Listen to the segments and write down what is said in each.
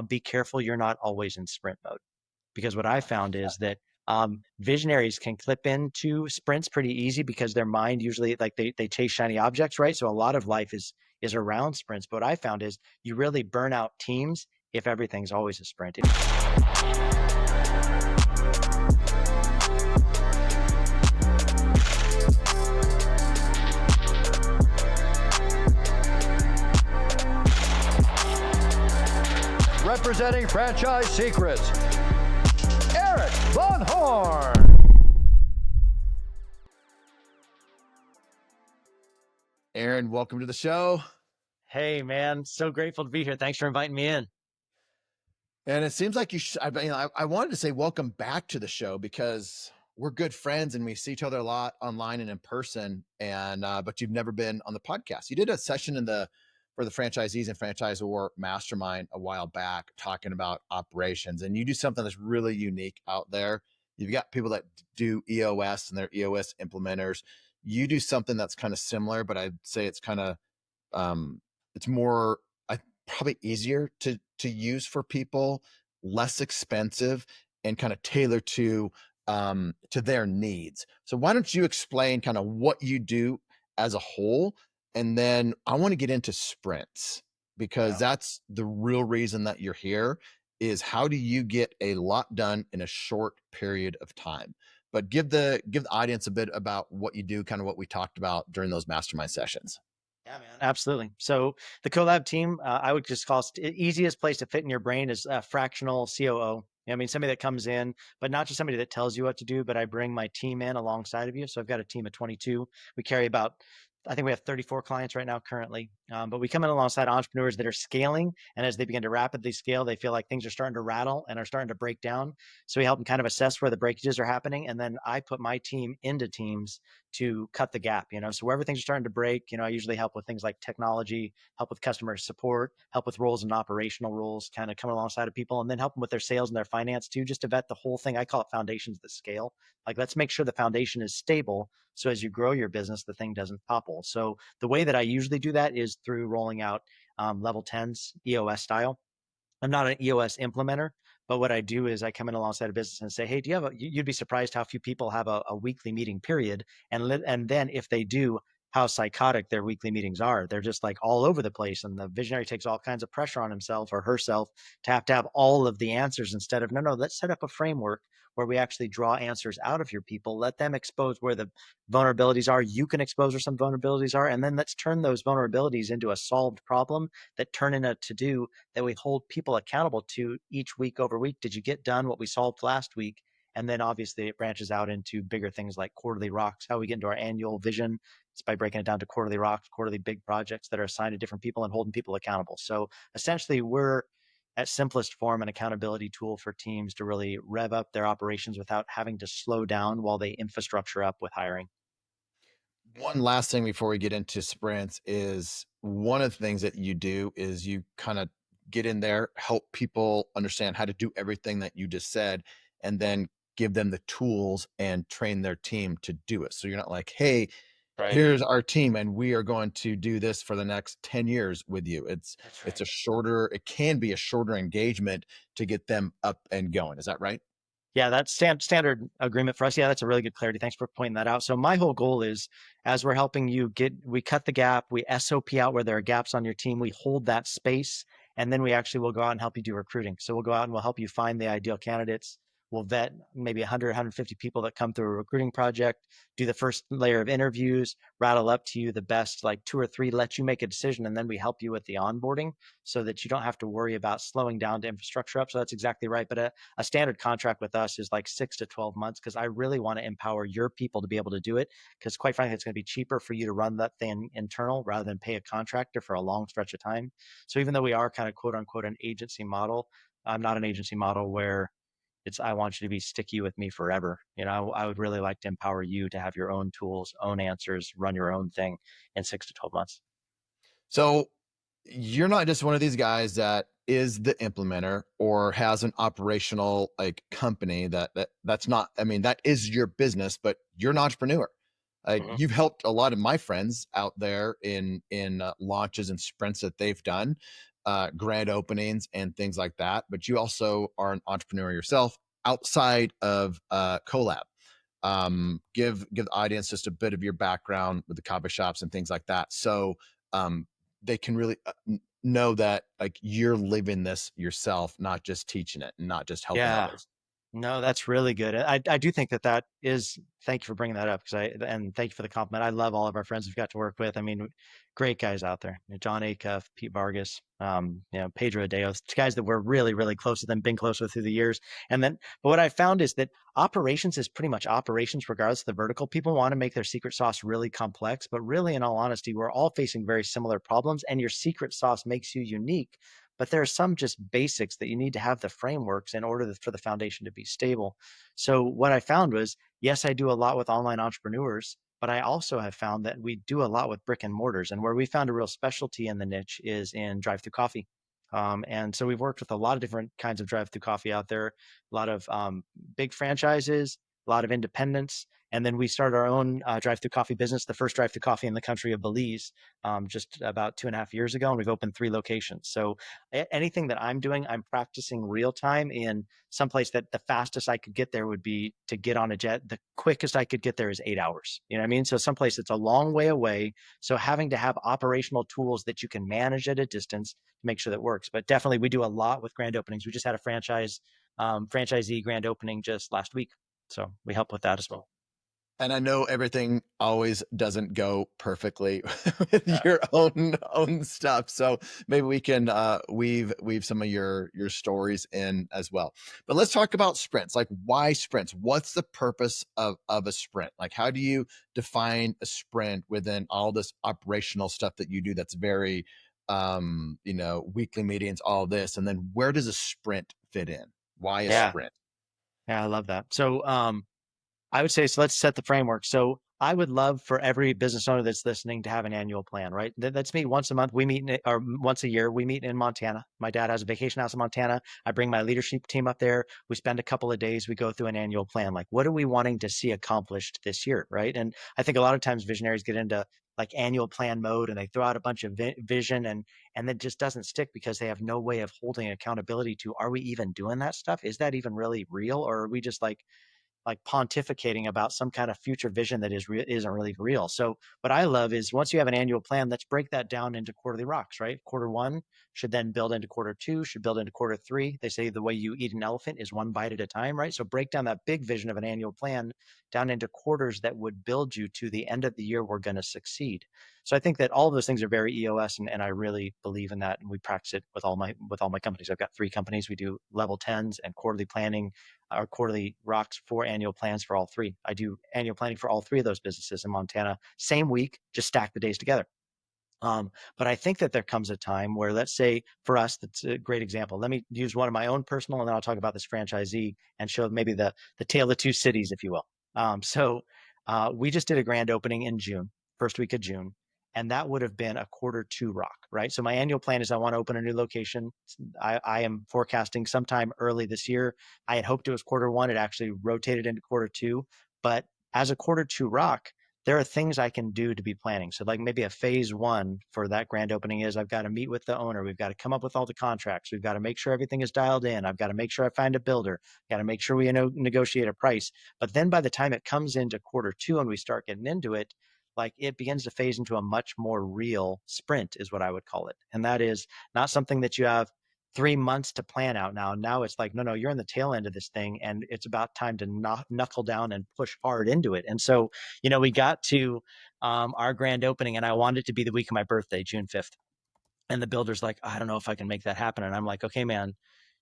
be careful you're not always in sprint mode. Because what I found is that visionaries can clip into sprints pretty easy because their mind usually like they chase shiny objects, right? So a lot of life is around sprints. But what I found is you really burn out teams if everything's always a sprint. Representing Franchise Secrets, Eric Von Horn. Aaron, welcome to the show. Hey man, so grateful to be here. Thanks for inviting me in. And it seems like I wanted to say welcome back to the show because we're good friends and we see each other a lot online and in person. And but you've never been on the podcast. You did a session for the franchisees and franchisor mastermind a while back talking about operations, and you do something that's really unique out there. You've got people that do EOS and they're EOS implementers. You do something that's kind of similar, but I'd say it's kind of it's more probably easier to use for people, less expensive, and kind of tailored to their needs. So why don't you explain kind of what you do as a whole? And then I want to get into sprints because that's the real reason that you're here is how do you get a lot done in a short period of time? But give the audience a bit about what you do, kind of what we talked about during those mastermind sessions. Yeah, man, absolutely. So the collab team, I would just call easiest place to fit in your brain is fractional COO. I mean, somebody that comes in, but not just somebody that tells you what to do, but I bring my team in alongside of you. So I've got a team of 22. We carry about, I think we have 34 clients right now currently, but we come in alongside entrepreneurs that are scaling. And as they begin to rapidly scale, they feel like things are starting to rattle and are starting to break down. So we help them kind of assess where the breakages are happening. And then I put my team into teams to cut the gap, so wherever things are starting to break, I usually help with things like technology, help with customer support, help with roles and operational roles, kind of come alongside of people, and then help them with their sales and their finance too, just to vet the whole thing. I call it foundations that scale. Like, let's make sure the foundation is stable. So as you grow your business, the thing doesn't topple. So the way that I usually do that is through rolling out level 10s, EOS style. I'm not an EOS implementer, but what I do is I come in alongside a business and say, hey, do you have you'd be surprised how few people have a weekly meeting period. And then if they do, how psychotic their weekly meetings are. They're just like all over the place. And the visionary takes all kinds of pressure on himself or herself to have all of the answers instead of, no, let's set up a framework where we actually draw answers out of your people. Let them expose where the vulnerabilities are. You can expose where some vulnerabilities are. And then let's turn those vulnerabilities into a solved problem that turn into a to-do that we hold people accountable to each week over week. Did you get done what we solved last week? And then obviously it branches out into bigger things like quarterly rocks. How we get into our annual vision, it's by breaking it down to quarterly rocks, quarterly big projects that are assigned to different people and holding people accountable. So essentially we're at simplest form an accountability tool for teams to really rev up their operations without having to slow down while they infrastructure up with hiring. One last thing before we get into sprints is one of the things that you do is you kind of get in there, help people understand how to do everything that you just said, and then give them the tools and train their team to do it. So you're not like, hey, here's our team and we are going to do this for the next 10 years with you. It's it can be a shorter engagement to get them up and going. Is that right? Yeah, that's standard agreement for us. Yeah, that's a really good clarity. Thanks for pointing that out. So my whole goal is, as we're helping you we cut the gap, we SOP out where there are gaps on your team, we hold that space, and then we actually will go out and help you do recruiting. So we'll go out and we'll help you find the ideal candidates. We'll vet maybe 100, 150 people that come through a recruiting project, do the first layer of interviews, rattle up to you the best, like 2 or 3, let you make a decision. And then we help you with the onboarding so that you don't have to worry about slowing down to infrastructure up. So that's exactly right. But a standard contract with us is like 6 to 12 months because I really want to empower your people to be able to do it. Because quite frankly, it's going to be cheaper for you to run that thing internal rather than pay a contractor for a long stretch of time. So even though we are kind of quote unquote an agency model, I'm not an agency model where I want you to be sticky with me forever. I would really like to empower you to have your own tools, own answers, run your own thing in 6 to 12 months. So you're not just one of these guys that is the implementer or has an operational like company that's not, I mean, that is your business, but you're an entrepreneur. You've helped a lot of my friends out there in launches and sprints that they've done. grand openings and things like that, but you also are an entrepreneur yourself outside of collab. Give the audience just a bit of your background with the coffee shops and things like that, so um, they can really know that like you're living this yourself, not just teaching it and not just helping Yeah. others. No, that's really good. I do think that that is, thank you for bringing that up because and thank you for the compliment. I love all of our friends we've got to work with. I mean, great guys out there. You know, John Acuff, Pete Vargas, Pedro Adeos, guys that we're really, really close with and been close with through the years. And then, but what I found is that operations is pretty much operations regardless of the vertical. People want to make their secret sauce really complex, but really, in all honesty, we're all facing very similar problems, and your secret sauce makes you unique. But there are some just basics that you need to have the frameworks in order for the foundation to be stable. So what I found was, yes, I do a lot with online entrepreneurs, but I also have found that we do a lot with brick and mortars. And where we found a real specialty in the niche is in drive-through coffee. And so we've worked with a lot of different kinds of drive-through coffee out there, a lot of big franchises, a lot of independents. And then we started our own drive-through coffee business, the first drive-through coffee in the country of Belize, just about 2.5 years ago. And we've opened 3 locations. So anything that I'm doing, I'm practicing real time in someplace that the fastest I could get there would be to get on a jet. The quickest I could get there is 8 hours. You know what I mean? So someplace that's a long way away. So having to have operational tools that you can manage at a distance to make sure that works. But definitely we do a lot with grand openings. We just had a franchisee grand opening just last week. So we help with that as well. And I know everything always doesn't go perfectly with Yeah. your own stuff. So maybe we can weave some of your stories in as well. But let's talk about sprints. Like, why sprints? What's the purpose of a sprint? Like, how do you define a sprint within all this operational stuff that you do that's very weekly meetings, all this, and then where does a sprint fit in? Why a Yeah. sprint? Yeah, I love that. So I would say, so let's set the framework. So I would love for every business owner that's listening to have an annual plan, right? That's me once a month. We meet, or once a year, we meet in Montana. My dad has a vacation house in Montana. I bring my leadership team up there. We spend a couple of days. We go through an annual plan. Like, what are we wanting to see accomplished this year, right? And I think a lot of times visionaries get into like annual plan mode and they throw out a bunch of vision and it just doesn't stick because they have no way of holding accountability to, are we even doing that stuff? Is that even really real? Or are we just like pontificating about some kind of future vision that isn't really real. So what I love is once you have an annual plan, let's break that down into quarterly rocks, right? Quarter 1 should then build into quarter 2, should build into quarter 3. They say the way you eat an elephant is one bite at a time, right? So break down that big vision of an annual plan down into quarters that would build you to the end of the year we're going to succeed. So I think that all of those things are very EOS, and I really believe in that. And we practice it with all my companies. I've got 3 companies. We do level 10s and quarterly planning, our quarterly rocks for annual plans for all 3. I do annual planning for all 3 of those businesses in Montana, same week, just stack the days together. But I think that there comes a time where, let's say for us, that's a great example. Let me use one of my own personal, and then I'll talk about this franchisee and show maybe the tale of 2 cities, if you will. We just did a grand opening in June, first week of June, and that would have been a quarter 2 rock, right? So my annual plan is I want to open a new location. I am forecasting sometime early this year. I had hoped it was quarter 1. It actually rotated into quarter 2, but as a quarter 2 rock, there are things I can do to be planning. So like maybe a phase 1 for that grand opening is I've got to meet with the owner. We've got to come up with all the contracts. We've got to make sure everything is dialed in. I've got to make sure I find a builder. Got to make sure we negotiate a price. But then by the time it comes into quarter 2 and we start getting into it, like it begins to phase into a much more real sprint is what I would call it. And that is not something that you have 3 months to plan out now. Now it's like, no, no, you're in the tail end of this thing and it's about time to knuckle down and push hard into it. And so, we got to our grand opening and I wanted it to be the week of my birthday, June 5th. And the builder's like, I don't know if I can make that happen. And I'm like, okay, man,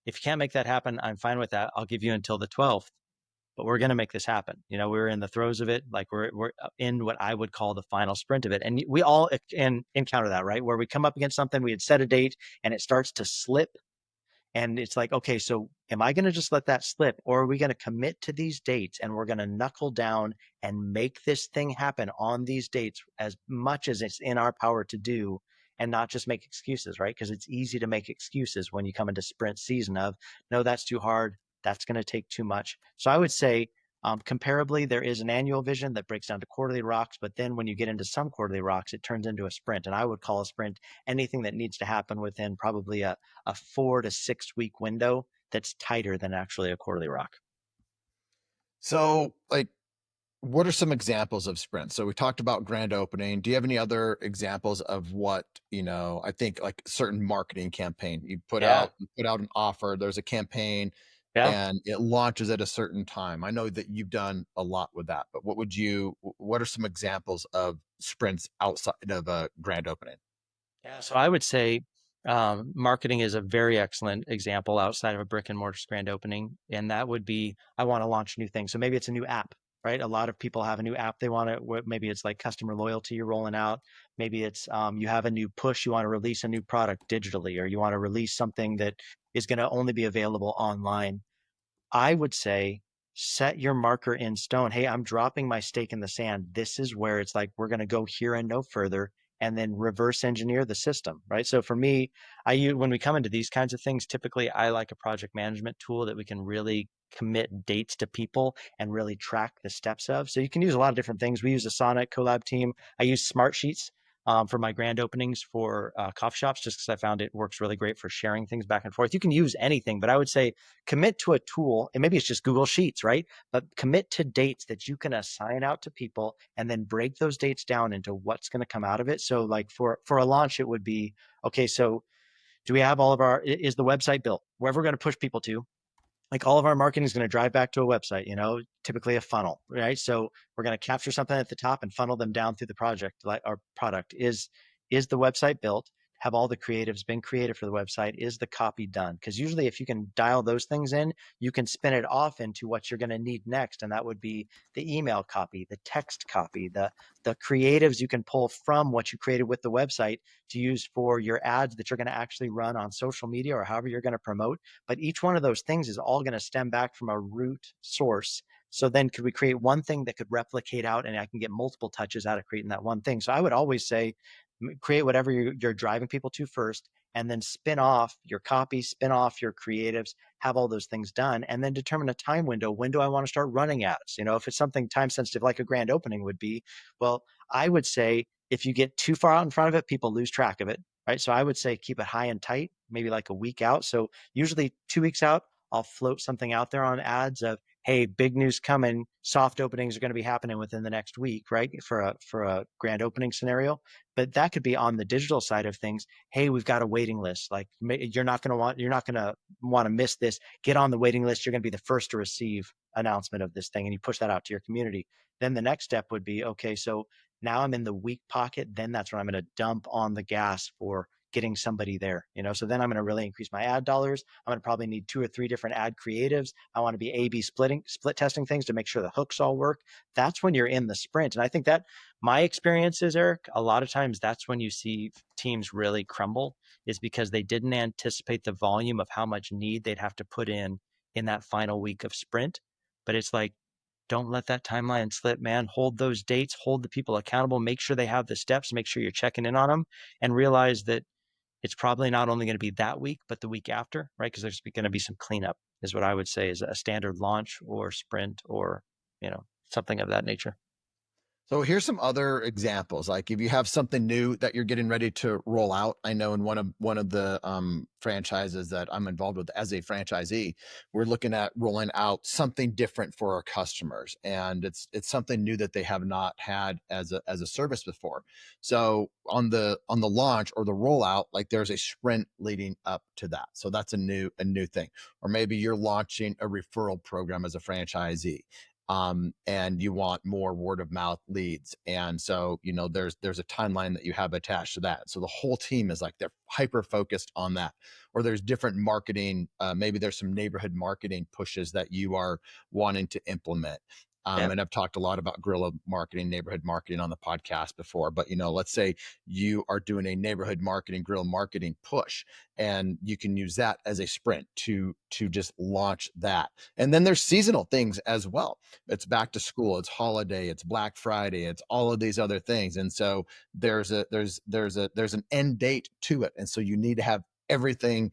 if you can't make that happen, I'm fine with that. I'll give you until the 12th, but we're going to make this happen. We're in the throes of it. Like we're in what I would call the final sprint of it. And we all encounter that, right? Where we come up against something, we had set a date and it starts to slip, and it's like, okay, so am I going to just let that slip, or are we going to commit to these dates and we're going to knuckle down and make this thing happen on these dates as much as it's in our power to do, and not just make excuses, right? Because it's easy to make excuses when you come into sprint season of, no, that's too hard. That's going to take too much. So I would say Comparably, there is an annual vision that breaks down to quarterly rocks, but then when you get into some quarterly rocks, it turns into a sprint. And I would call a sprint anything that needs to happen within probably a 4 to 6 week window that's tighter than actually a quarterly rock. So, like, what are some examples of sprints? So we talked about grand opening. Do you have any other examples of what, I think like certain marketing campaign Yeah. you put out an offer, there's a campaign Yeah. and it launches at a certain time. I know that you've done a lot with that, but what are some examples of sprints outside of a grand opening? Yeah, so I would say marketing is a very excellent example outside of a brick and mortar grand opening. And that would be, I want to launch new things. So maybe it's a new app, right? A lot of people have a new app they want to, maybe it's like customer loyalty you're rolling out. Maybe it's you have a new push, you want to release a new product digitally, or you want to release something that is going to only be available online. I would say set your marker in stone. Hey, I'm dropping my stake in the sand. This is where it's like we're going to go here and no further, and then reverse engineer the system, right? So for me, I use when we come into these kinds of things, typically I like a project management tool that we can really commit dates to people and really track the steps of. So you can use a lot of different things. We use a Sonic collab team. I use Smart Sheets for my grand openings for coffee shops, just because I found it works really great for sharing things back and forth. You can use anything, but I would say commit to a tool, and maybe it's just Google Sheets, right? But commit to dates that you can assign out to people and then break those dates down into what's going to come out of it. So like for a launch, it would be, okay, so do we have all of our, is the website built? Wherever we're going to push people to, like all of our marketing is going to drive back to a website, typically a funnel, right? So we're going to capture something at the top and funnel them down through the project, like our product. Is the website built? Have all the creatives been created for the website? Is the copy done? Because usually if you can dial those things in, you can spin it off into what you're going to need next. And that would be the email copy, the text copy, the creatives you can pull from what you created with the website to use for your ads that you're going to actually run on social media or however you're going to promote. But each one of those things is all going to stem back from a root source. So then could we create one thing that could replicate out and I can get multiple touches out of creating that one thing? So I would always say create whatever you're driving people to first, and then spin off your copy, spin off your creatives, have all those things done, and then determine a time window. When do I want to start running ads? If it's something time sensitive like a grand opening would be, well, I would say if you get too far out in front of it, people lose track of it, right? So I would say keep it high and tight, maybe like a week out. So usually 2 weeks out, I'll float something out there on ads of, hey, big news coming. Soft openings are going to be happening within the next week, right? For a grand opening scenario. But that could be on the digital side of things. Hey, we've got a waiting list. Like you're not going to want to miss this. Get on the waiting list. You're going to be the first to receive announcement of this thing, and you push that out to your community. Then the next step would be, okay, so now I'm in the weak pocket. Then that's when I'm going to dump on the gas for getting somebody there. So then I'm going to really increase my ad dollars. I'm going to probably need 2 or 3 different ad creatives. I want to be A/B split testing things to make sure the hooks all work. That's when you're in the sprint. And I think that my experience is, Eric, a lot of times that's when you see teams really crumble, is because they didn't anticipate the volume of how much need they'd have to put in that final week of sprint. But it's like, don't let that timeline slip, man. Hold those dates, hold the people accountable, make sure they have the steps, make sure you're checking in on them, and realize that it's probably not only going to be that week, but the week after, right? Because there's going to be some cleanup, is what I would say is a standard launch or sprint or, something of that nature. So here's some other examples. Like if you have something new that you're getting ready to roll out, I know in one of the franchises that I'm involved with as a franchisee, we're looking at rolling out something different for our customers, and it's something new that they have not had as a service before. So on the launch or the rollout, like there's a sprint leading up to that. So that's a new thing. Or maybe you're launching a referral program as a franchisee, and you want more word of mouth leads. And so, there's a timeline that you have attached to that. So the whole team is like they're hyper focused on that. Or there's different marketing. Maybe there's some neighborhood marketing pushes that you are wanting to implement. Yeah. And I've talked a lot about guerrilla marketing, neighborhood marketing on the podcast before. But let's say you are doing a neighborhood marketing, guerrilla marketing push, and you can use that as a sprint to just launch that. And then there's seasonal things as well. It's back to school, it's holiday, it's Black Friday, it's all of these other things. And so there's an end date to it. And so you need to have everything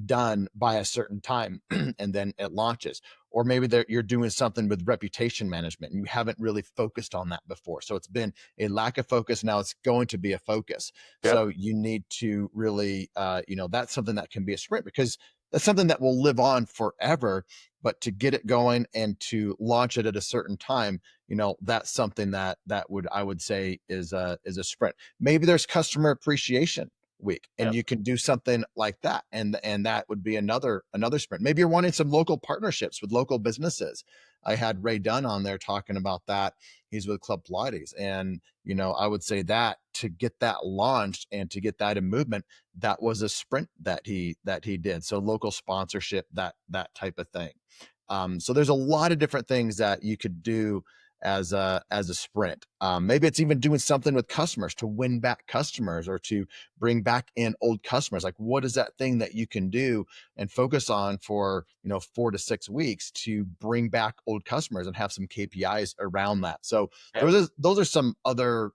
done by a certain time, and then it launches. Or maybe you're doing something with reputation management and you haven't really focused on that before. So it's been a lack of focus. Now it's going to be a focus. Yep. So you need to really, that's something that can be a sprint, because that's something that will live on forever. But to get it going and to launch it at a certain time, that's something that would, I would say, is a sprint. Maybe there's customer appreciation week and Yep. you can do something like that, and that would be another sprint. Maybe you're wanting some local partnerships with local businesses. I had Ray Dunn on there talking about that. He's with Club Pilates, and I would say that to get that launched and to get that in movement, that was a sprint that he did. So local sponsorship, that type of thing. So there's a lot of different things that you could do as a sprint. Maybe it's even doing something with customers to win back customers or to bring back in old customers. Like, what is that thing that you can do and focus on for 4 to 6 weeks to bring back old customers and have some KPIs around that. So Yep. those are some other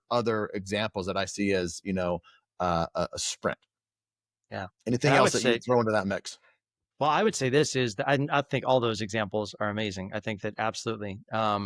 examples that I see as a sprint. Yeah. And Anything I else would that you say, would throw into that mix? well, I would say this is that I think all those examples are amazing. I think that absolutely. I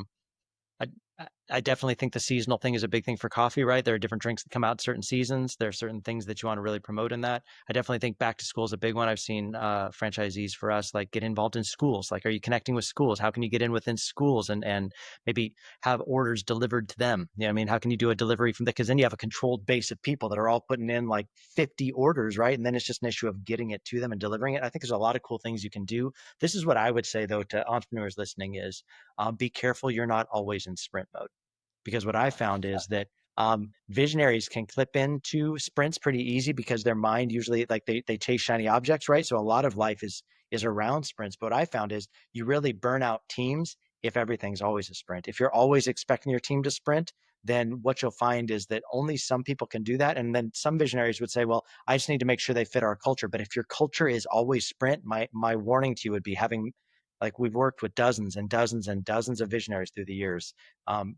I definitely think the seasonal thing is a big thing for coffee, right? There are different drinks that come out certain seasons. There are certain things that you want to really promote in that. I definitely think back to school is a big one. I've seen franchisees for us like get involved in schools. Like, are you connecting with schools? How can you get in within schools and maybe have orders delivered to them? I mean, how can you do a delivery from that? Because then you have a controlled base of people that are all putting in like 50 orders, right? And then it's just an issue of getting it to them and delivering it. I think there's a lot of cool things you can do. This is what I would say though to entrepreneurs listening is be careful you're not always in sprint mode, because what I found is that visionaries can clip into sprints pretty easy because their mind usually like they chase shiny objects, right? So a lot of life is around sprints. But what I found is you really burn out teams if everything's always a sprint. If you're always expecting your team to sprint, then what you'll find is that only some people can do that. And then some visionaries would say, well, I just need to make sure they fit our culture. But if your culture is always sprint, my warning to you would be having like we've worked with dozens and dozens and dozens of visionaries through the years.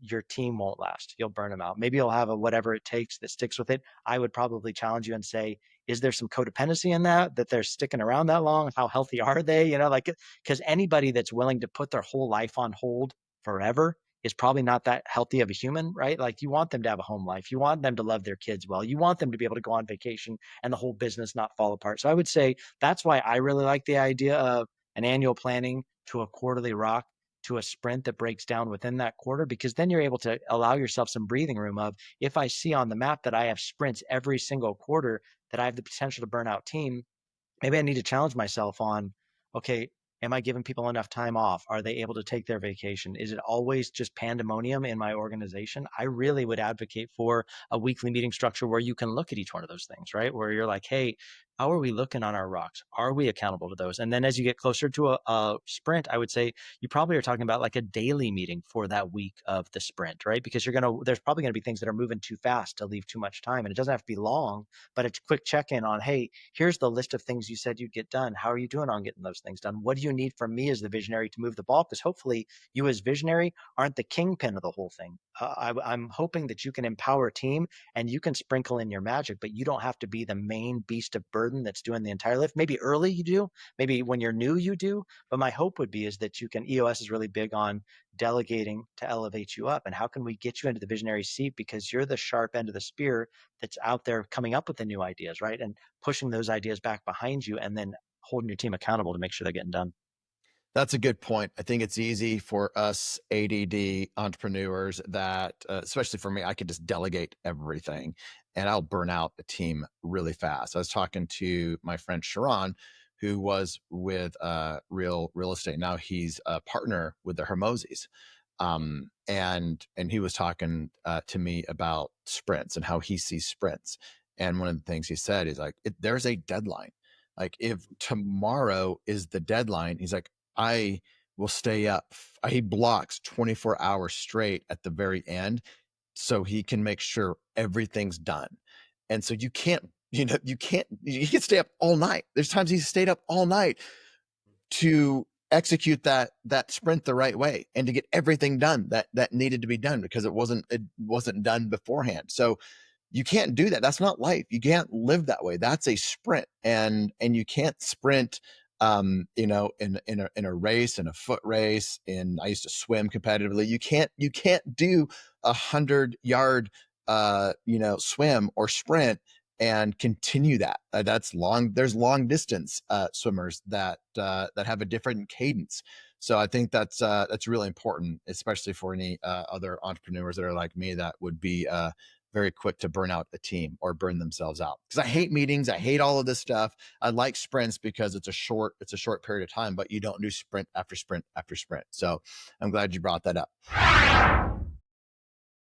Your team won't last. You'll burn them out. Maybe you'll have a whatever it takes that sticks with it. I would probably challenge you and say, is there some codependency in that they're sticking around that long? How healthy are they? Like, because anybody that's willing to put their whole life on hold forever is probably not that healthy of a human, right? Like, you want them to have a home life. You want them to love their kids well. You want them to be able to go on vacation and the whole business not fall apart. So I would say that's why I really like the idea of an annual planning to a quarterly rock to a sprint that breaks down within that quarter, because then you're able to allow yourself some breathing room of, if I see on the map that I have sprints every single quarter that I have the potential to burn out team, maybe I need to challenge myself on, okay, am I giving people enough time off? Are they able to take their vacation? Is it always just pandemonium in my organization? I really would advocate for a weekly meeting structure where you can look at each one of those things, right? Where you're like, hey, how are we looking on our rocks? Are we accountable to those? And then as you get closer to a sprint, I would say you probably are talking about like a daily meeting for that week of the sprint, right? Because there's probably going to be things that are moving too fast to leave too much time. And it doesn't have to be long, but a quick check in on, hey, here's the list of things you said you'd get done. How are you doing on getting those things done? What do you need from me as the visionary to move the ball? Because hopefully you as visionary aren't the kingpin of the whole thing. I'm hoping that you can empower a team and you can sprinkle in your magic, but you don't have to be the main beast of burden that's doing the entire lift. Maybe early you do, maybe when you're new you do, but my hope would be is that you can, EOS is really big on delegating to elevate you up. And how can we get you into the visionary seat? Because you're the sharp end of the spear that's out there coming up with the new ideas, right? And pushing those ideas back behind you and then holding your team accountable to make sure they're getting done. That's a good point. I think it's easy for us ADD entrepreneurs that, especially for me, I could just delegate everything and I'll burn out the team really fast. I was talking to my friend Sharon, who was with Real Estate. Now he's a partner with the Hermosis. And he was talking to me about sprints and how he sees sprints. And one of the things he said is like, there's a deadline. Like, if tomorrow is the deadline, he's like, I will stay up. He blocks 24 hours straight at the very end so he can make sure everything's done. And so you can stay up all night. There's times he stayed up all night to execute that sprint the right way and to get everything done that needed to be done because it wasn't done beforehand. So You can't do that. That's not life. You can't live that way. That's a sprint, and you can't sprint, in a race, in a foot race. In I used to swim competitively. You can't do 100 yard swim or sprint and continue that. That's long. There's long distance swimmers that have a different cadence. So I think that's really important, especially for any other entrepreneurs that are like me that would be very quick to burn out a team or burn themselves out. Because I hate meetings, I hate all of this stuff. I like sprints because it's a short period of time, but you don't do sprint after sprint after sprint. So I'm glad you brought that up.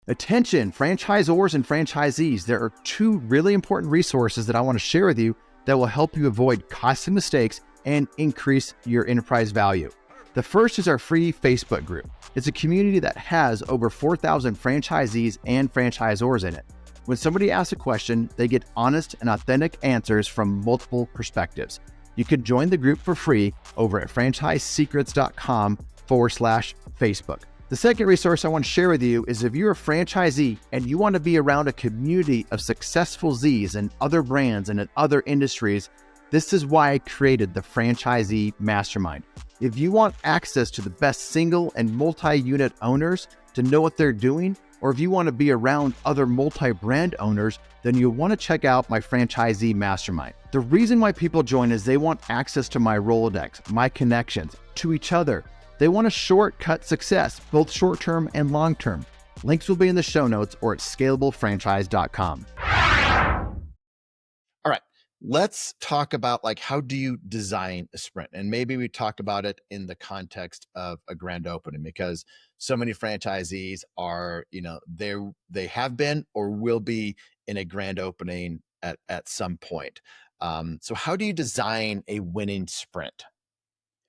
Attention, franchisors and franchisees, there are two really important resources that I want to share with you that will help you avoid costly mistakes and increase your enterprise value. The first is our free Facebook group. It's a community that has over 4,000 franchisees and franchisors in it. When somebody asks a question, they get honest and authentic answers from multiple perspectives. You can join the group for free over at franchisesecrets.com/Facebook. The second resource I want to share with you is if you're a franchisee and you want to be around a community of successful Z's and other brands and in other industries, this is why I created the Franchisee Mastermind. If you want access to the best single and multi-unit owners to know what they're doing, or if you want to be around other multi-brand owners, then you'll want to check out my Franchisee Mastermind. The reason why people join is they want access to my Rolodex, my connections, to each other. They want a shortcut success, both short-term and long-term. Links will be in the show notes or at scalablefranchise.com. All right. Let's talk about like how do you design a sprint? And maybe we talk about it in the context of a grand opening, because so many franchisees are, they have been or will be in a grand opening at some point. So how do you design a winning sprint?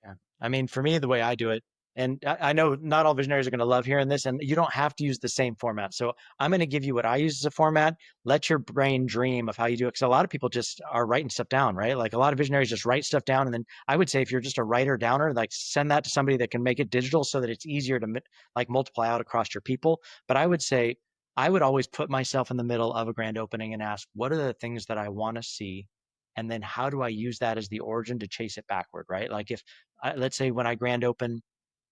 Yeah. I mean, for me, the way I do it, and I know not all visionaries are going to love hearing this, and you don't have to use the same format. So I'm going to give you what I use as a format. Let your brain dream of how you do it. Because a lot of people just are writing stuff down, right? Like a lot of visionaries just write stuff down. And then I would say if you're just a writer downer, like send that to somebody that can make it digital so that it's easier to like multiply out across your people. But I would say I would always put myself in the middle of a grand opening and ask, what are the things that I want to see? And then how do I use that as the origin to chase it backward, right? Like if let's say when I grand open,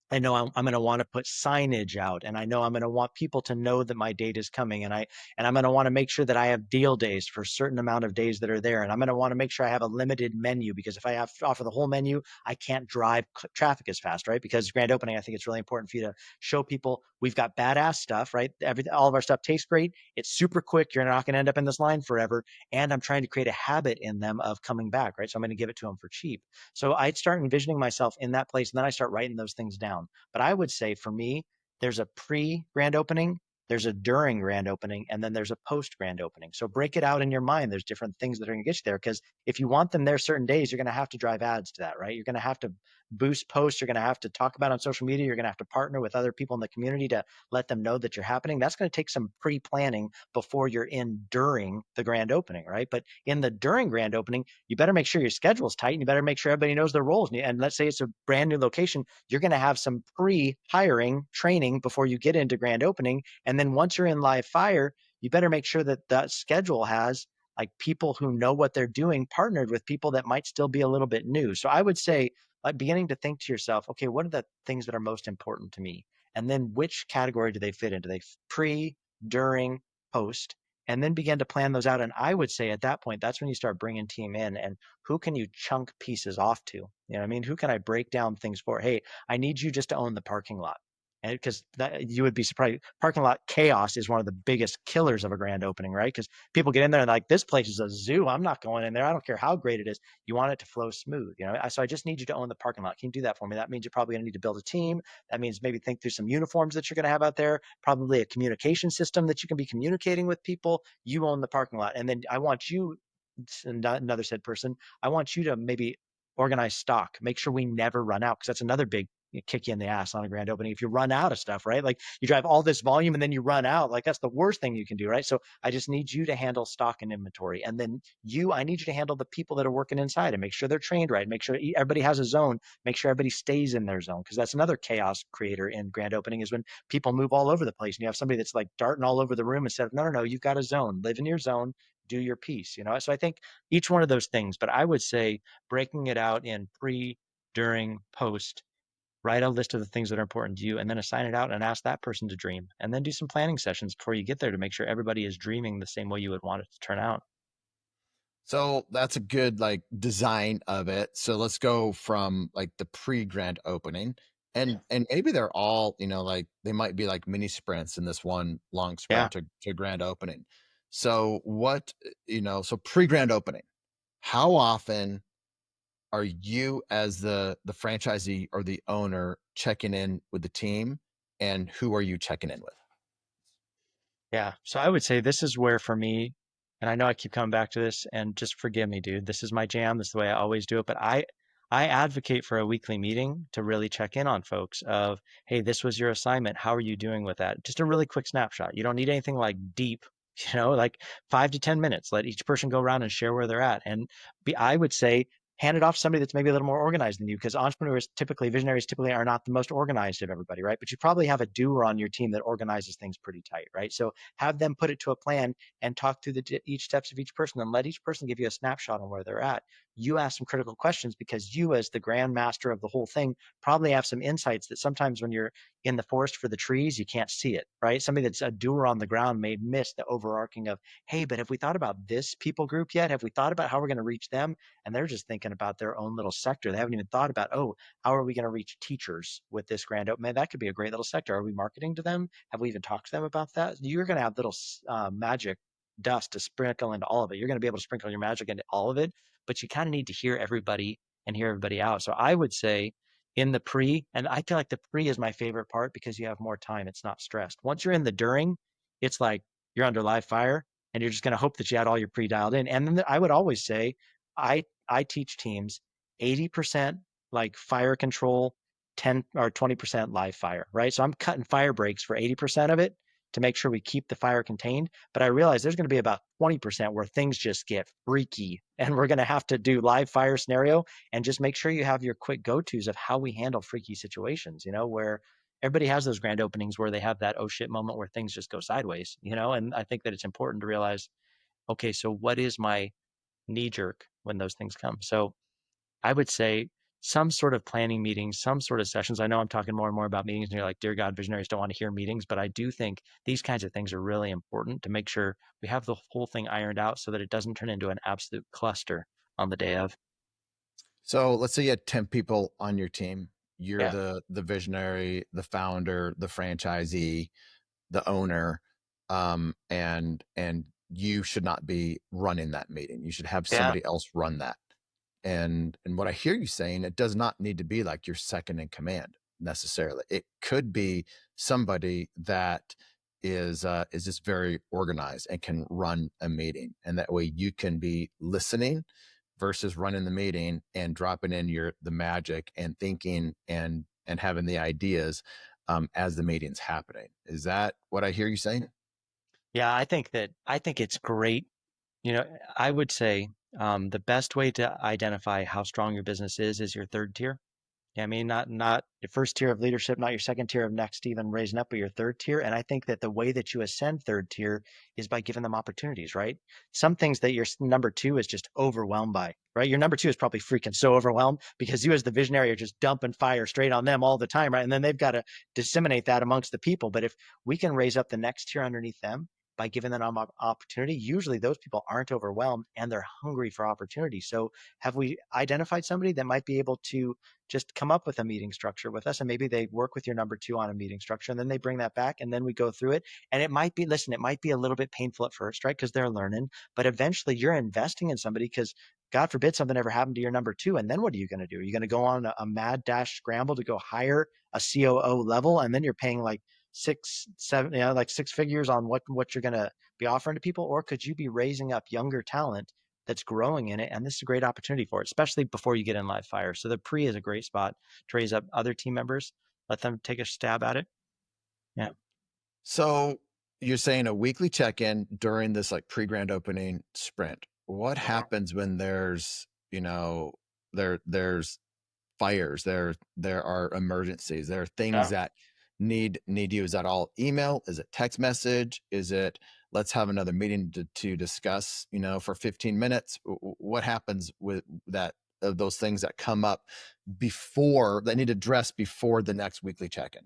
I know I'm going to want to put signage out, and I know I'm going to want people to know that my date is coming, and I'm going to want to make sure that I have deal days for a certain amount of days that are there, and I'm going to want to make sure I have a limited menu, because if I have to offer the whole menu, I can't drive traffic as fast, right? Because grand opening, I think it's really important for you to show people we've got badass stuff, right? All of our stuff tastes great. It's super quick. You're not going to end up in this line forever, and I'm trying to create a habit in them of coming back, right? So I'm going to give it to them for cheap. So I'd start envisioning myself in that place, and then I start writing those things down. But I would say for me, there's a pre grand opening, there's a during grand opening, and then there's a post grand opening. So break it out in your mind. There's different things that are going to get you there, because if you want them there certain days, you're going to have to drive ads to that, right? You're going to have to boost posts. You're going to have to talk about it on social media. You're going to have to partner with other people in the community to let them know that you're happening. That's going to take some pre-planning before you're in during the grand opening, right? But in the during grand opening, you better make sure your schedule's tight, and you better make sure everybody knows their roles. And let's say it's a brand new location, you're going to have some pre-hiring training before you get into grand opening. And then once you're in live fire, you better make sure that that schedule has like people who know what they're doing partnered with people that might still be a little bit new. So I would say like beginning to think to yourself, okay, what are the things that are most important to me? And then which category do they fit into? They pre, during, post, and then begin to plan those out. And I would say at that point, that's when you start bringing team in, and who can you chunk pieces off to? You know what I mean? Who can I break down things for? Hey, I need you just to own the parking lot. And because that you would be surprised, parking lot chaos is one of the biggest killers of a grand opening, right? Because people get in there and like, this place is a zoo. I'm not going in there. I don't care how great it is. You want it to flow smooth, you know? So I just need you to own the parking lot. Can you do that for me? That means you're probably going to need to build a team. That means maybe think through some uniforms that you're going to have out there, probably a communication system that you can be communicating with people. You own the parking lot. And then I want you, another said person, I want you to maybe organize stock, make sure we never run out. Cause that's another big, kick you in the ass on a grand opening if you run out of stuff, right? Like you drive all this volume and then you run out. Like that's the worst thing you can do, right? So I just need you to handle stock and inventory. And then I need you to handle the people that are working inside and make sure they're trained right. Make sure everybody has a zone. Make sure everybody stays in their zone. Cause that's another chaos creator in grand opening is when people move all over the place and you have somebody that's like darting all over the room instead of, no, you've got a zone, live in your zone, do your piece, So I think each one of those things, but I would say breaking it out in pre, during, post, write a list of the things that are important to you, and then assign it out and ask that person to dream. And then do some planning sessions before you get there to make sure everybody is dreaming the same way you would want it to turn out. So that's a good like design of it. So let's go from like the pre-grand opening, and maybe they're all, like they might be like mini sprints in this one long Yeah. sprint to grand opening. So what, so pre-grand opening, how often are you as the franchisee or the owner checking in with the team, and who are you checking in with? Yeah. So I would say this is where for me, and I know I keep coming back to this and just forgive me, dude. This is my jam. This is the way I always do it. But I advocate for a weekly meeting to really check in on folks of, hey, this was your assignment. How are you doing with that? Just a really quick snapshot. You don't need anything like deep, like 5 to 10 minutes. Let each person go around and share where they're at. And I would say hand it off to somebody that's maybe a little more organized than you, because visionaries typically are not the most organized of everybody, right? But you probably have a doer on your team that organizes things pretty tight, right? So have them put it to a plan and talk through each steps of each person and let each person give you a snapshot on where they're at. You ask some critical questions because you, as the grandmaster of the whole thing, probably have some insights that sometimes when you're in the forest for the trees, you can't see it, right? Somebody that's a doer on the ground may miss the overarching of, hey, but have we thought about this people group yet? Have we thought about how we're going to reach them? And they're just thinking about their own little sector. They haven't even thought about, oh, how are we going to reach teachers with this grand open? Man, that could be a great little sector. Are we marketing to them? Have we even talked to them about that? You're going to have little magic dust to sprinkle into all of it. You're going to be able to sprinkle your magic into all of it, but you kind of need to hear everybody and hear everybody out. So I would say in the pre, and I feel like the pre is my favorite part because you have more time. It's not stressed. Once you're in the during, it's like you're under live fire and you're just going to hope that you had all your pre dialed in. And then I would always say, I teach teams 80% like fire control, 10 or 20% live fire, right? So I'm cutting fire breaks for 80% of it to make sure we keep the fire contained. But I realize there's going to be about 20% where things just get freaky and we're going to have to do live fire scenario and just make sure you have your quick go-tos of how we handle freaky situations, where everybody has those grand openings where they have that oh shit moment where things just go sideways, and I think that it's important to realize, okay, so what is my knee jerk when those things come? So I would say some sort of planning meetings, some sort of sessions. I know I'm talking more and more about meetings and you're like, dear God, visionaries don't want to hear meetings, but I do think these kinds of things are really important to make sure we have the whole thing ironed out so that it doesn't turn into an absolute cluster on the day of. So let's say you had 10 people on your team. You're Yeah. the visionary, the founder, the franchisee, the owner, and you should not be running that meeting. You should have Yeah. somebody else run that. And what I hear you saying, it does not need to be like your second in command necessarily. It could be somebody that is just very organized and can run a meeting, and that way you can be listening versus running the meeting and dropping in the magic and thinking and having the ideas as the meeting's happening. Is that what I hear you saying? Yeah. I think it's great. I would say the best way to identify how strong your business is your third tier. Yeah, I mean, not your first tier of leadership, not your second tier of next, even raising up, but your third tier. And I think that the way that you ascend third tier is by giving them opportunities, right? Some things that your number two is just overwhelmed by, right? Your number two is probably freaking so overwhelmed because you as the visionary are just dumping fire straight on them all the time, right? And then they've got to disseminate that amongst the people. But if we can raise up the next tier underneath them by giving them opportunity, usually those people aren't overwhelmed and they're hungry for opportunity. So have we identified somebody that might be able to just come up with a meeting structure with us, and maybe they work with your number two on a meeting structure and then they bring that back and then we go through it, and it might be, listen, it might be a little bit painful at first, right? Because they're learning, but eventually you're investing in somebody, because God forbid something ever happened to your number two, and then what are you going to do? You're going to go on a mad dash scramble to go hire a COO level, and then you're paying like six, seven, like six figures on what you're going to be offering to people? Or could you be raising up younger talent that's growing in it. And this is a great opportunity for it, especially before you get in live fire. So the pre is a great spot to raise up other team members, let them take a stab at it. Yeah. So you're saying a weekly check-in during this like pre-grand opening sprint. What happens when there's, there's fires, there are emergencies, there are things Yeah. that need you? Is that all email? Is it text message? Is it let's have another meeting to discuss, for 15 minutes? What happens with that of those things that come up before that need addressed before the next weekly check-in?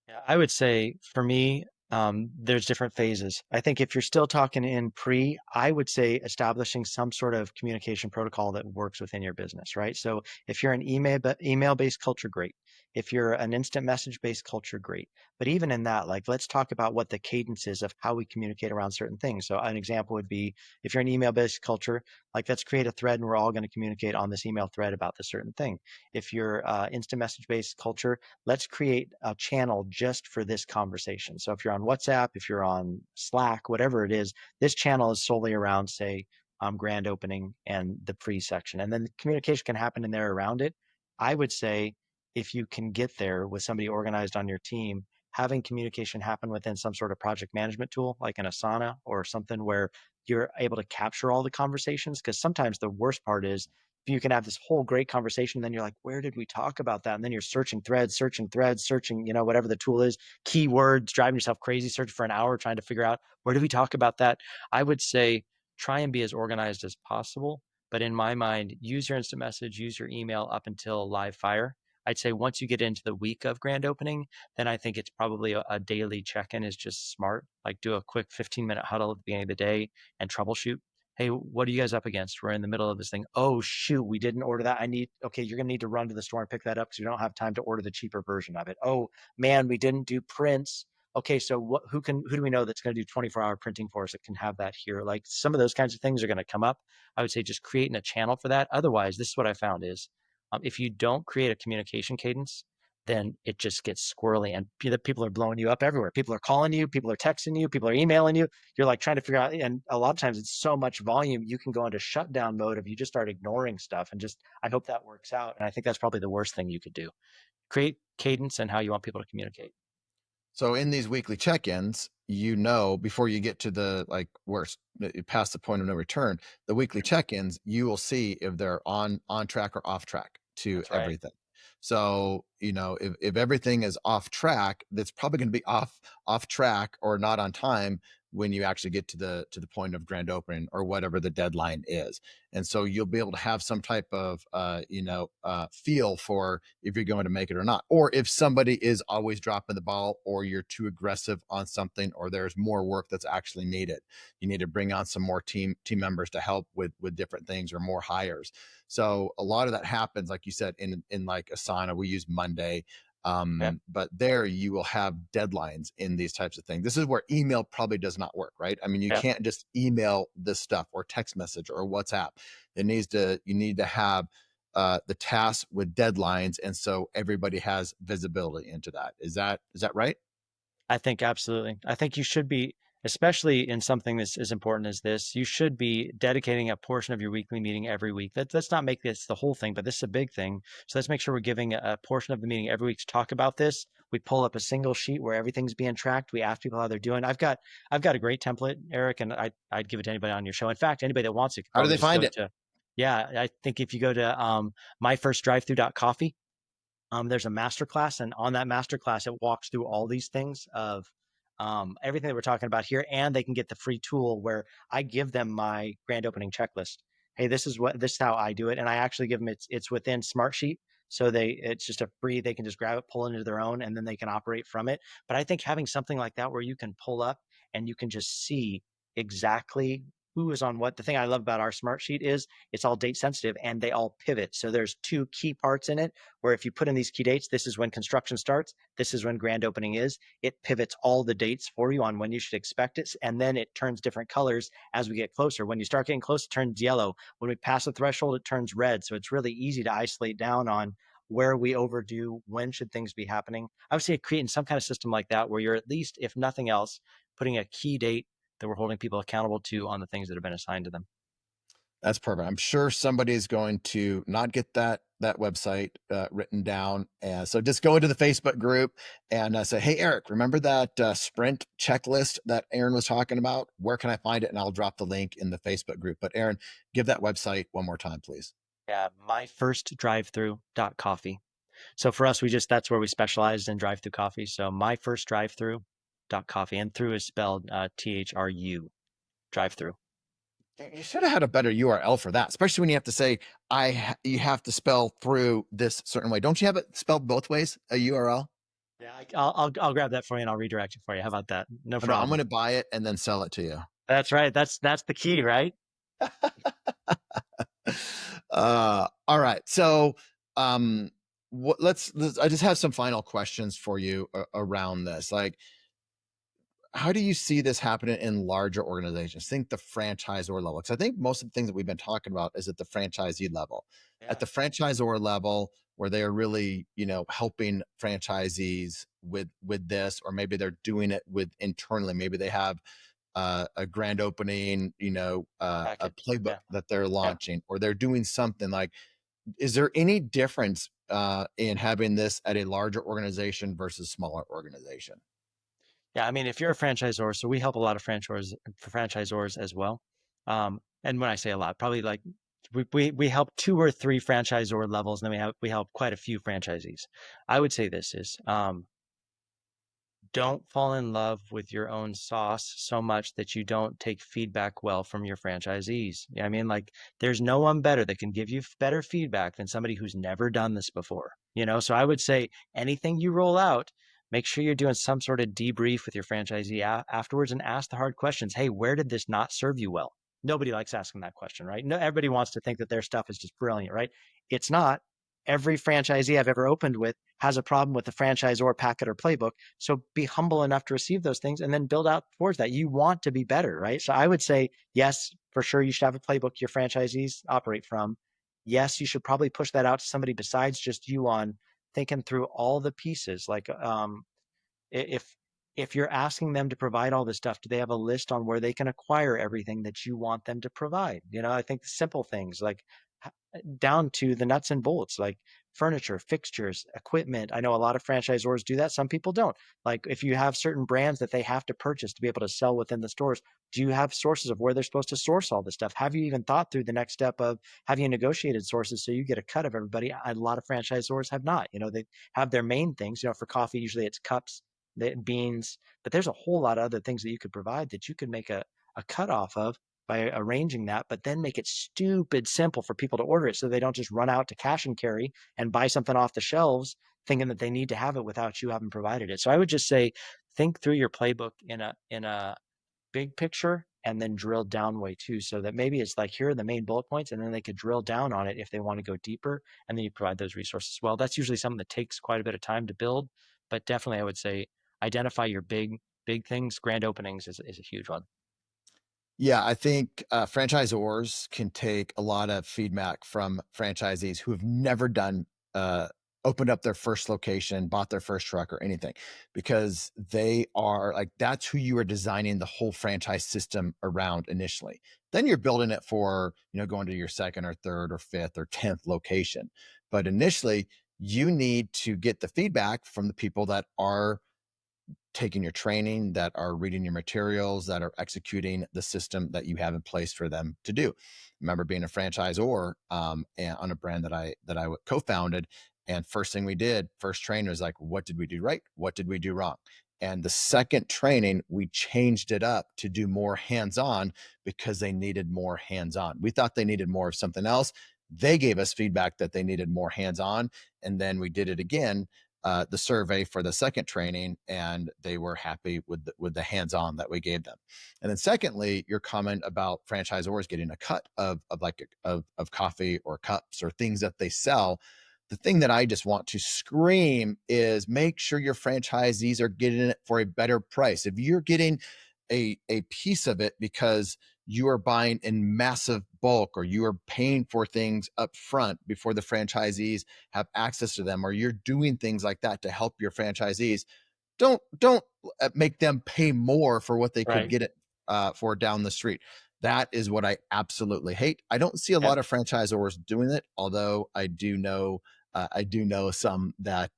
Yeah, I would say for me, there's different phases. I think if you're still talking in pre, I would say establishing some sort of communication protocol that works within your business, right? So if you're an email-based culture, great. If you're an instant message-based culture, great. But even in that, like, let's talk about what the cadence is of how we communicate around certain things. So an example would be if you're an email-based culture, like let's create a thread and we're all going to communicate on this email thread about this certain thing. If you're instant message-based culture, let's create a channel just for this conversation. So if you're on WhatsApp, if you're on Slack, whatever it is, this channel is solely around, say, grand opening and the pre section. And then the communication can happen in there around it. I would say if you can get there with somebody organized on your team, having communication happen within some sort of project management tool like an Asana or something where you're able to capture all the conversations. Because sometimes the worst part is you can have this whole great conversation, then you're like, where did we talk about that? And then you're searching threads, searching, whatever the tool is, keywords, driving yourself crazy, searching for an hour, trying to figure out where did we talk about that? I would say try and be as organized as possible. But in my mind, use your instant message, use your email up until live fire. I'd say once you get into the week of grand opening, then I think it's probably a daily check-in is just smart. Like do a quick 15-minute huddle at the beginning of the day and troubleshoot. Hey, what are you guys up against? We're in the middle of this thing. Oh, shoot, we didn't order that. Okay, you're going to need to run to the store and pick that up because we don't have time to order the cheaper version of it. Oh, man, we didn't do prints. Okay, so who do we know that's going to do 24-hour printing for us that can have that here? Like some of those kinds of things are going to come up. I would say just creating a channel for that. Otherwise, this is what I found is if you don't create a communication cadence, then it just gets squirrely and people are blowing you up everywhere. People are calling you, people are texting you, people are emailing you. You're like trying to figure out, and a lot of times it's so much volume, you can go into shutdown mode if you just start ignoring stuff and just, I hope that works out. And I think that's probably the worst thing you could do. Create cadence and how you want people to communicate. So in these weekly check-ins, before you get to the like worst past the point of no return, the weekly check-ins, you will see if they're on track or off track to That's right. everything. So, if everything is off track, that's probably going to be off track or not on time when you actually get to the point of grand opening or whatever the deadline is. And so you'll be able to have some type of feel for if you're going to make it or not, or if somebody is always dropping the ball, or you're too aggressive on something, or there's more work that's actually needed. You need to bring on some more team members to help with different things, or more hires. So a lot of that happens, like you said, in like Asana, we use Monday. Yeah. But there you will have deadlines in these types of things. This is where email probably does not work, right? I mean, you Yeah. can't just email this stuff or text message or WhatsApp. You need to have the tasks with deadlines, and so everybody has visibility into that. Is that right? I think absolutely. I think you should be, especially in something that's as important as this, you should be dedicating a portion of your weekly meeting every week. Let's not make this the whole thing, but this is a big thing. So let's make sure we're giving a portion of the meeting every week to talk about this. We pull up a single sheet where everything's being tracked. We ask people how they're doing. I've got a great template, Eric, and I'd give it to anybody on your show. In fact, anybody that wants it could How do probably they just find go it? to, yeah, I think if you go to myfirstdrivethru.coffee, there's a masterclass, and on that masterclass, it walks through all these things of everything that we're talking about here, and they can get the free tool where I give them my grand opening checklist. Hey, this is how I do it, and I actually give them it's within Smartsheet, so it's just a free. They can just grab it, pull it into their own, and then they can operate from it. But I think having something like that where you can pull up and you can just see exactly who is on what. The thing I love about our Smartsheet is it's all date sensitive and they all pivot. So there's two key parts in it where if you put in these key dates, this is when construction starts, this is when grand opening is. It pivots all the dates for you on when you should expect it. And then it turns different colors as we get closer. When you start getting close, it turns yellow. When we pass the threshold, it turns red. So it's really easy to isolate down on where we overdue, when should things be happening. I would say creating some kind of system like that where you're at least, if nothing else, putting a key date that we're holding people accountable to on the things that have been assigned to them. That's perfect. I'm sure somebody's going to not get that website written down, and so just go into the Facebook group and say, "Hey, Eric, remember that sprint checklist that Aaron was talking about? Where can I find it?" And I'll drop the link in the Facebook group. But Aaron, give that website one more time, please. Yeah, my first drive-through.coffee. So for us, that's where we specialize in drive-through coffee. So my first drive-through.coffee, and through is spelled THRU, drive-through. You should have had a better URL for that, especially when you have to say you have to spell through this certain way. Don't you have it spelled both ways? A URL? Yeah, I'll grab that for you and I'll redirect it for you. How about that? No Oh, no, I'm going problem. to buy it and then sell it to you. That's right. That's the key, right? All right. So, let's I just have some final questions for you around this. Like, how do you see this happening in larger organizations? Think the franchisor level. Because I think most of the things that we've been talking about is at the franchisee level. At Yeah. the franchisor level, where they are really, helping franchisees with this, or maybe they're doing it with internally. Maybe they have a grand opening, a Package. playbook Yeah. that they're Yeah. launching, or they're doing something like. Is there any difference in having this at a larger organization versus smaller organization? Yeah, I mean, if you're a franchisor, so we help a lot of franchisors as well. And when I say a lot, probably like we help two or three franchisor levels, and then we help quite a few franchisees. I would say this is don't fall in love with your own sauce so much that you don't take feedback well from your franchisees. Yeah, I mean, like, there's no one better that can give you better feedback than somebody who's never done this before, you know? So I would say anything you roll out, make sure you're doing some sort of debrief with your franchisee afterwards and ask the hard questions. Hey, where did this not serve you well? Nobody likes asking that question, right? No, everybody wants to think that their stuff is just brilliant, right? It's not. Every franchisee I've ever opened with has a problem with the franchisor packet or playbook. So be humble enough to receive those things and then build out towards that. You want to be better, right? So I would say, yes, for sure, you should have a playbook your franchisees operate from. Yes, you should probably push that out to somebody besides just you on thinking through all the pieces. Like, if you're asking them to provide all this stuff, do they have a list on where they can acquire everything that you want them to provide? You know, I think simple things like down to the nuts and bolts, like furniture, fixtures, equipment. I know a lot of franchisors do that. Some people don't. Like if you have certain brands that they have to purchase to be able to sell within the stores, do you have sources of where they're supposed to source all this stuff? Have you even thought through the next step of have you negotiated sources so you get a cut of everybody? A lot of franchisors have not. You know, they have their main things. You know, for coffee, usually it's cups, the beans, but there's a whole lot of other things that you could provide that you could make a cut off of by arranging that, but then make it stupid simple for people to order it so they don't just run out to cash and carry and buy something off the shelves thinking that they need to have it without you having provided it. So I would just say think through your playbook in a big picture and then drill down way too, so that maybe it's like here are the main bullet points and then they could drill down on it if they want to go deeper, and then you provide those resources. Well, that's usually something that takes quite a bit of time to build, but definitely I would say identify your big things. Grand openings is a huge one. Yeah, I think franchisors can take a lot of feedback from franchisees who have never opened up their first location, bought their first truck or anything, because they are like, that's who you are designing the whole franchise system around initially. Then you're building it for, going to your second or third or fifth or 10th location. But initially, you need to get the feedback from the people that are taking your training, that are reading your materials, that are executing the system that you have in place for them to do. Remember being a franchisor and on a brand that I co-founded, and first thing we did, first training was like, what did we do right? What did we do wrong? And the second training, we changed it up to do more hands-on because they needed more hands-on. We thought they needed more of something else. They gave us feedback that they needed more hands-on, and then we did it again, the survey for the second training, and they were happy with the hands-on that we gave them. And then secondly, your comment about franchisors getting a cut of coffee or cups or things that they sell. The thing that I just want to scream is make sure your franchisees are getting it for a better price. If you're getting a piece of it because you are buying in massive bulk, or you are paying for things up front before the franchisees have access to them, or you're doing things like that to help your franchisees, don't make them pay more for what they could Right. get it for down the street. That is what I absolutely hate. I don't see a Yeah. lot of franchisors doing it, although I do know some that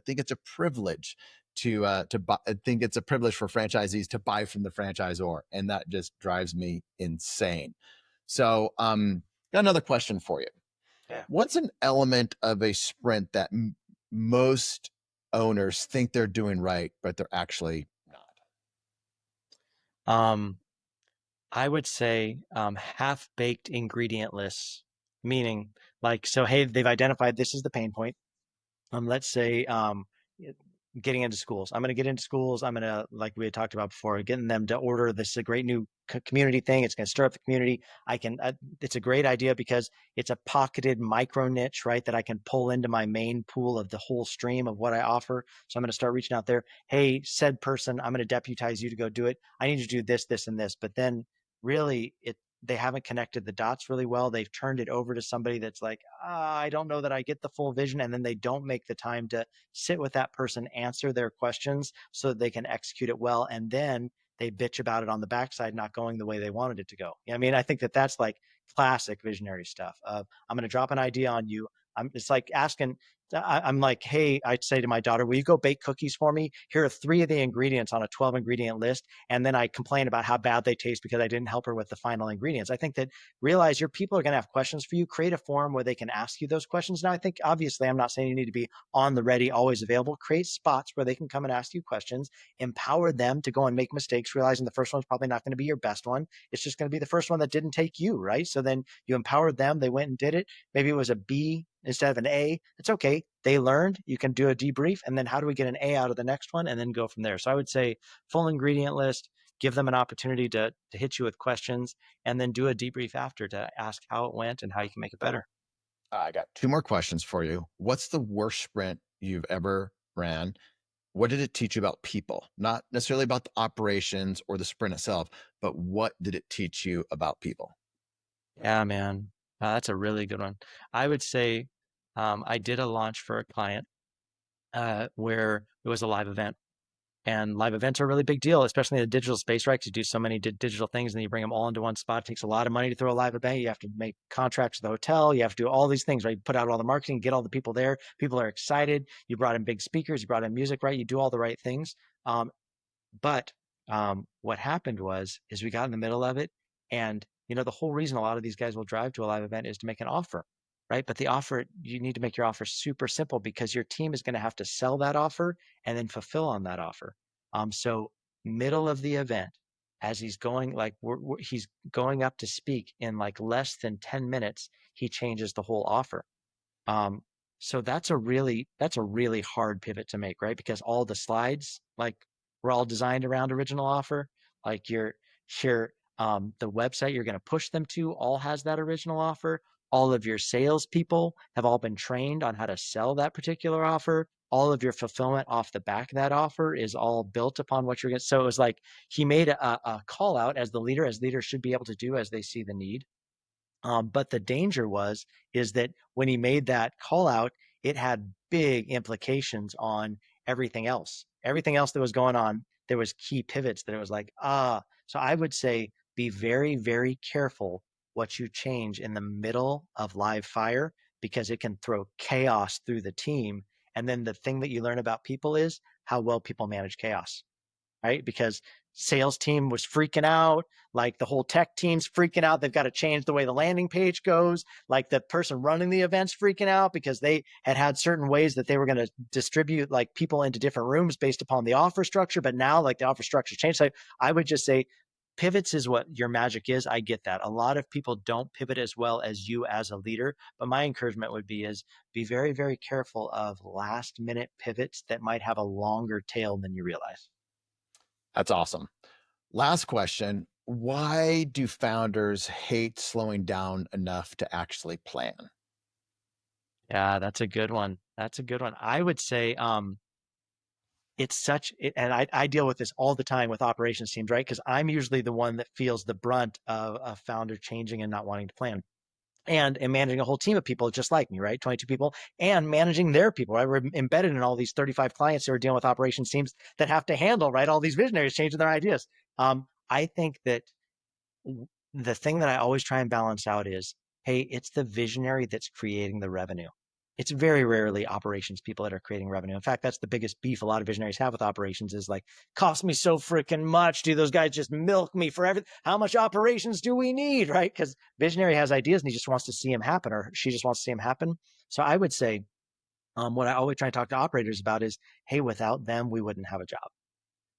think it's a privilege to buy. I think it's a privilege for franchisees to buy from the franchisor, and that just drives me insane. So, got another question for you. Yeah. What's an element of a sprint that most owners think they're doing right, but they're actually not? Um, I would say half-baked ingredient lists, meaning like, so hey, they've identified this is the pain point. Let's say getting into schools. I'm going to get into schools. I'm going to, like we had talked about before, getting them to order. This is a great new community thing. It's going to stir up the community. It's a great idea because it's a pocketed micro niche, right? That I can pull into my main pool of the whole stream of what I offer. So I'm going to start reaching out there. Hey, said person, I'm going to deputize you to go do it. I need you to do this, this, and this. But then really they haven't connected the dots really well. They've turned it over to somebody that's like, I don't know that I get the full vision. And then they don't make the time to sit with that person, answer their questions so that they can execute it well. And then they bitch about it on the backside, not going the way they wanted it to go. I mean, I think that that's like classic visionary stuff of I'm going to drop an idea on you. It's like asking, I'm like, hey, I'd say to my daughter, will you go bake cookies for me? Here are 3 of the ingredients on a 12 ingredient list. And then I complain about how bad they taste because I didn't help her with the final ingredients. I think that realize your people are going to have questions for you. Create a forum where they can ask you those questions. Now, I think obviously I'm not saying you need to be on the ready, always available. Create spots where they can come and ask you questions. Empower them to go and make mistakes, realizing the first one's probably not going to be your best one. It's just going to be the first one that didn't take you, right? So then you empowered them. They went and did it. Maybe it was a B instead of an A. It's okay. They learned. You can do a debrief. And then how do we get an A out of the next one? And then go from there. So I would say full ingredient list, give them an opportunity to hit you with questions, and then do a debrief after to ask how it went and how you can make it better. I got 2 more questions for you. What's the worst sprint you've ever ran? What did it teach you about people? Not necessarily about the operations or the sprint itself, but what did it teach you about people? Yeah, man. That's a really good one. I would say I did a launch for a client where it was a live event. And live events are a really big deal, especially in the digital space, right? Because you do so many digital things and then you bring them all into one spot. It takes a lot of money to throw a live event. You have to make contracts with the hotel. You have to do all these things, right? You put out all the marketing, get all the people there. People are excited. You brought in big speakers. You brought in music, right? You do all the right things. But what happened is we got in the middle of it, and the whole reason a lot of these guys will drive to a live event is to make an offer, right? But the offer, you need to make your offer super simple because your team is going to have to sell that offer and then fulfill on that offer. So middle of the event, as he's going, like he's going up to speak in like less than 10 minutes, he changes the whole offer. Um, so that's a really hard pivot to make, right? Because all the slides, like were all designed around original offer. Like the website you're going to push them to all has that original offer. All of your salespeople have all been trained on how to sell that particular offer. All of your fulfillment off the back of that offer is all built upon what you're getting. So it was like he made a call out as the leader, as leaders should be able to do as they see the need. But the danger is that when he made that call out, it had big implications on everything else. Everything else that was going on, there was key pivots that it was like, so I would say be very, very careful what you change in the middle of live fire because it can throw chaos through the team. And then the thing that you learn about people is how well people manage chaos, right? Because sales team was freaking out, like the whole tech team's freaking out. They've got to change the way the landing page goes. Like the person running the event's freaking out because they had certain ways that they were going to distribute like people into different rooms based upon the offer structure. But now like the offer structure changed. So I would just say pivots is what your magic is. I get that. A lot of people don't pivot as well as you as a leader, but my encouragement would be be very, very careful of last minute pivots that might have a longer tail than you realize. That's awesome. Last question. Why do founders hate slowing down enough to actually plan? Yeah, that's a good one. That's a good one. I would say and I deal with this all the time with operations teams, right? Because I'm usually the one that feels the brunt of a founder changing and not wanting to plan. And managing a whole team of people just like me, right? 22 people and managing their people, right? We're embedded in all these 35 clients who are dealing with operations teams that have to handle, right? All these visionaries changing their ideas. I think that the thing that I always try and balance out is, hey, it's the visionary that's creating the revenue. It's very rarely operations people that are creating revenue. In fact, that's the biggest beef a lot of visionaries have with operations is like, cost me so freaking much. Do those guys just milk me for everything? How much operations do we need? Right? Because visionary has ideas and he just wants to see them happen, or she just wants to see them happen. So I would say, what I always try to talk to operators about is, hey, without them, we wouldn't have a job.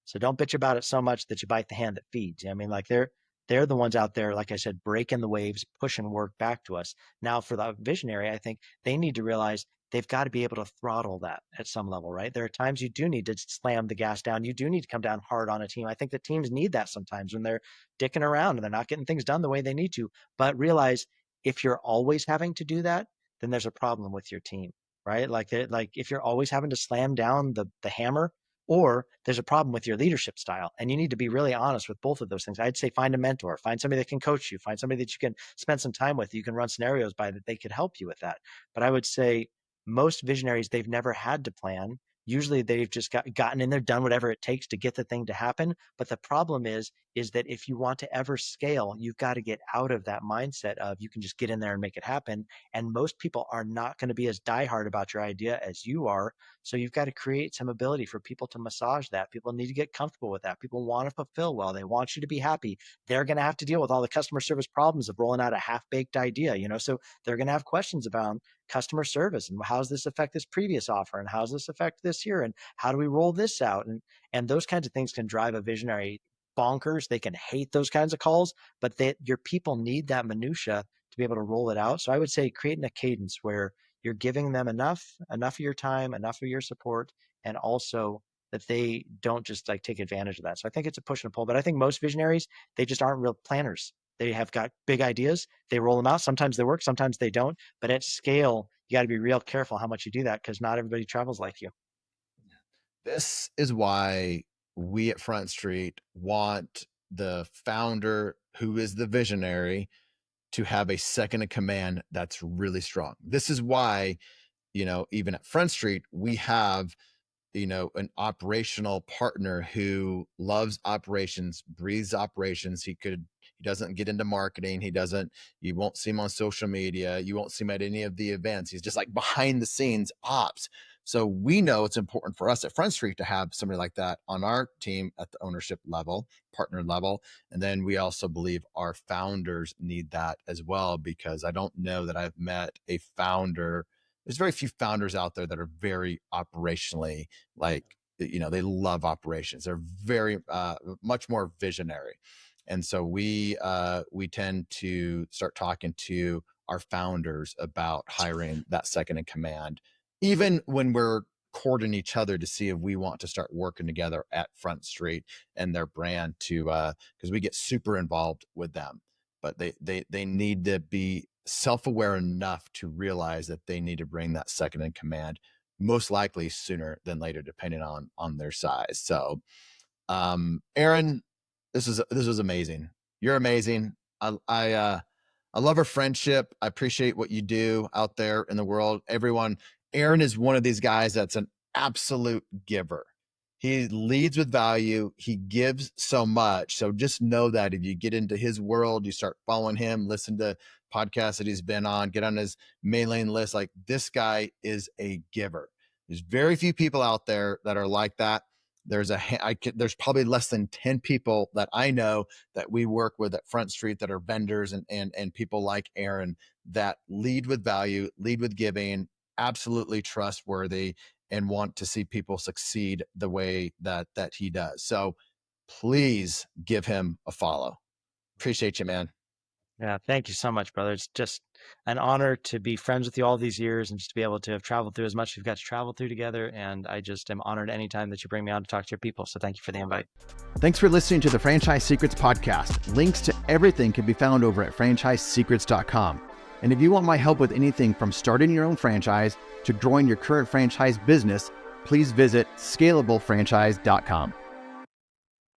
So don't bitch about it so much that you bite the hand that feeds. I mean, like they're the ones out there, like I said, breaking the waves, pushing work back to us. Now for the visionary, I think they need to realize they've got to be able to throttle that at some level, right? There are times you do need to slam the gas down. You do need to come down hard on a team. I think the teams need that sometimes when they're dicking around and they're not getting things done the way they need to. But realize if you're always having to do that, then there's a problem with your team, right? Like if you're always having to slam down the hammer, or there's a problem with your leadership style. And you need to be really honest with both of those things. I'd say find a mentor, find somebody that can coach you, find somebody that you can spend some time with, you can run scenarios by that they could help you with that. But I would say most visionaries, they've never had to plan. Usually they've just gotten in there, done whatever it takes to get the thing to happen. But the problem is that if you want to ever scale, you've got to get out of that mindset of you can just get in there and make it happen. And most people are not going to be as diehard about your idea as you are. So you've got to create some ability for people to massage that. People need to get comfortable with that. People want to fulfill well. They want you to be happy. They're going to have to deal with all the customer service problems of rolling out a half-baked idea, so they're going to have questions about customer service and how does this affect this previous offer and how does this affect this here and how do we roll this out, and those kinds of things can drive a visionary bonkers. They can hate those kinds of calls, but your people need that minutia to be able to roll it out. So I would say creating a cadence where you're giving them enough of your time, enough of your support, and also that they don't just like take advantage of that. So I think it's a push and a pull, but I think most visionaries, they just aren't real planners. They have got big ideas. They roll them out. Sometimes they work, sometimes they don't. But at scale, you got to be real careful how much you do that because not everybody travels like you. This is why we at Front Street want the founder who is the visionary to have a second in command that's really strong. This is why, even at Front Street, we have an operational partner who loves operations, breathes operations. He doesn't get into marketing. You won't see him on social media. You won't see him at any of the events. He's just like behind the scenes ops. So we know it's important for us at Front Street to have somebody like that on our team at the ownership level, partner level. And then we also believe our founders need that as well, because I don't know that I've met a founder. There's very few founders out there that are very operationally they love operations. They're very much more visionary. And so we tend to start talking to our founders about hiring that second in command, even when we're courting each other to see if we want to start working together at Front Street and their brand because we get super involved with them. But they need to be self-aware enough to realize that they need to bring that second in command, most likely sooner than later, depending on their size. So, Aaron, this was amazing. You're amazing. I love our friendship. I appreciate what you do out there in the world. Everyone, Aaron is one of these guys that's an absolute giver. He leads with value. He gives so much. So just know that if you get into his world, you start following him, listen to podcasts that he's been on, get on his mailing list. Like, this guy is a giver. There's very few people out there that are like that. There's probably less than 10 people that I know that we work with at Front Street that are vendors and people like Aaron that lead with value, lead with giving, absolutely trustworthy, and want to see people succeed the way that he does. So please give him a follow. Appreciate you, man. Yeah, thank you so much, brother. It's just an honor to be friends with you all these years and just to be able to have traveled through as much as we've got to travel through together. And I just am honored anytime that you bring me on to talk to your people. So thank you for the invite. Thanks for listening to the Franchise Secrets podcast. Links to everything can be found over at franchisesecrets.com. And if you want my help with anything from starting your own franchise to growing your current franchise business, please visit scalablefranchise.com.